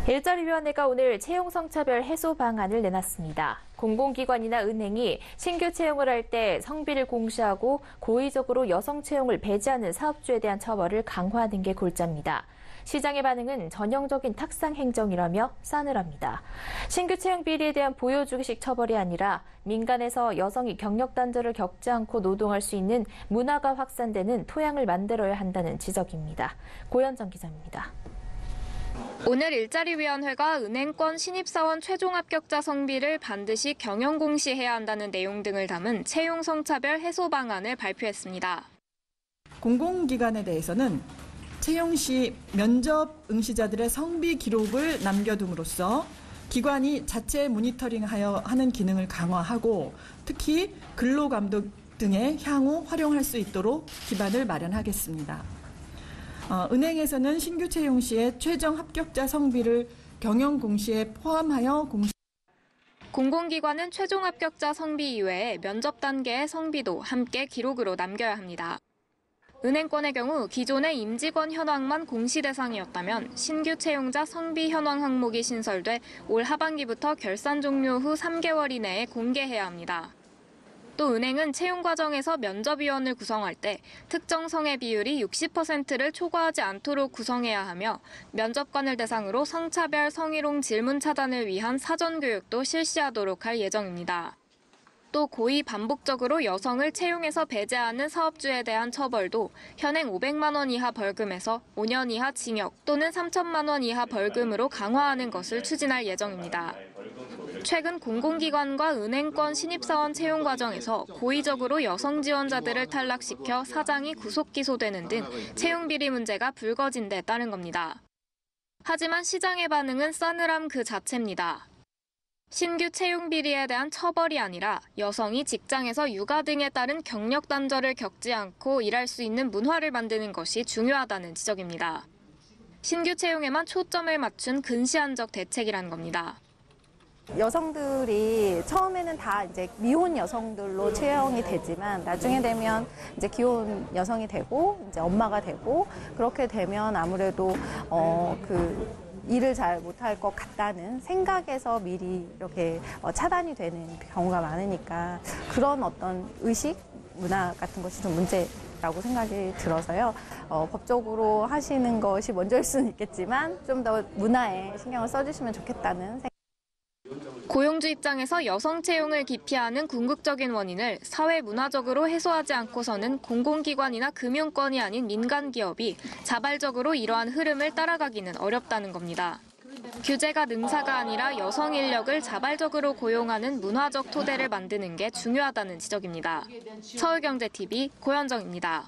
일자리위원회가 오늘 채용 성차별 해소 방안을 내놨습니다. 공공기관이나 은행이 신규 채용을 할 때 성비를 공시하고 고의적으로 여성 채용을 배제하는 사업주에 대한 처벌을 강화하는 게 골자입니다. 시장의 반응은 전형적인 탁상 행정이라며 싸늘합니다. 신규 채용 비리에 대한 보여주기식 처벌이 아니라 민간에서 여성이 경력 단절을 겪지 않고 노동할 수 있는 문화가 확산되는 토양을 만들어야 한다는 지적입니다. 고현정 기자입니다. 오늘 일자리위원회가 은행권 신입사원 최종 합격자 성비를 반드시 경영 공시해야 한다는 내용 등을 담은 채용 성차별 해소 방안을 발표했습니다. 공공기관에 대해서는 채용 시 면접 응시자들의 성비 기록을 남겨둠으로써 기관이 자체 모니터링하여 하는 기능을 강화하고 특히 근로감독 등에 향후 활용할 수 있도록 기반을 마련하겠습니다. 은행에서는 신규 채용 시에 최종 합격자 성비를 경영 공시에 포함하여 공공기관은 최종 합격자 성비 이외에 면접 단계의 성비도 함께 기록으로 남겨야 합니다. 은행권의 경우 기존의 임직원 현황만 공시 대상이었다면 신규 채용자 성비 현황 항목이 신설돼 올 하반기부터 결산 종료 후 3개월 이내에 공개해야 합니다. 또 은행은 채용 과정에서 면접위원을 구성할 때 특정 성의 비율이 60%를 초과하지 않도록 구성해야 하며 면접관을 대상으로 성차별 성희롱 질문 차단을 위한 사전 교육도 실시하도록 할 예정입니다. 또 고의 반복적으로 여성을 채용해서 배제하는 사업주에 대한 처벌도 현행 500만 원 이하 벌금에서 5년 이하 징역 또는 3천만 원 이하 벌금으로 강화하는 것을 추진할 예정입니다. 최근 공공기관과 은행권 신입사원 채용 과정에서 고의적으로 여성 지원자들을 탈락시켜 사장이 구속 기소되는 등 채용 비리 문제가 불거진 데 따른 겁니다. 하지만 시장의 반응은 싸늘함 그 자체입니다. 신규 채용 비리에 대한 처벌이 아니라 여성이 직장에서 육아 등에 따른 경력 단절을 겪지 않고 일할 수 있는 문화를 만드는 것이 중요하다는 지적입니다. 신규 채용에만 초점을 맞춘 근시안적 대책이란 겁니다. 여성들이 처음에는 다 이제 미혼 여성들로 채용이 되지만 나중에 되면 이제 기혼 여성이 되고 이제 엄마가 되고 그렇게 되면 아무래도 일을 잘 못할 것 같다는 생각에서 미리 이렇게 차단이 되는 경우가 많으니까 그런 어떤 의식, 문화 같은 것이 좀 문제라고 생각이 들어서요. 법적으로 하시는 것이 먼저일 수는 있겠지만 좀 더 문화에 신경을 써주시면 좋겠다는 생각. 고용주 입장에서 여성 채용을 기피하는 궁극적인 원인을 사회 문화적으로 해소하지 않고서는 공공기관이나 금융권이 아닌 민간 기업이 자발적으로 이러한 흐름을 따라가기는 어렵다는 겁니다. 규제가 능사가 아니라 여성 인력을 자발적으로 고용하는 문화적 토대를 만드는 게 중요하다는 지적입니다. 서울경제TV 고현정입니다.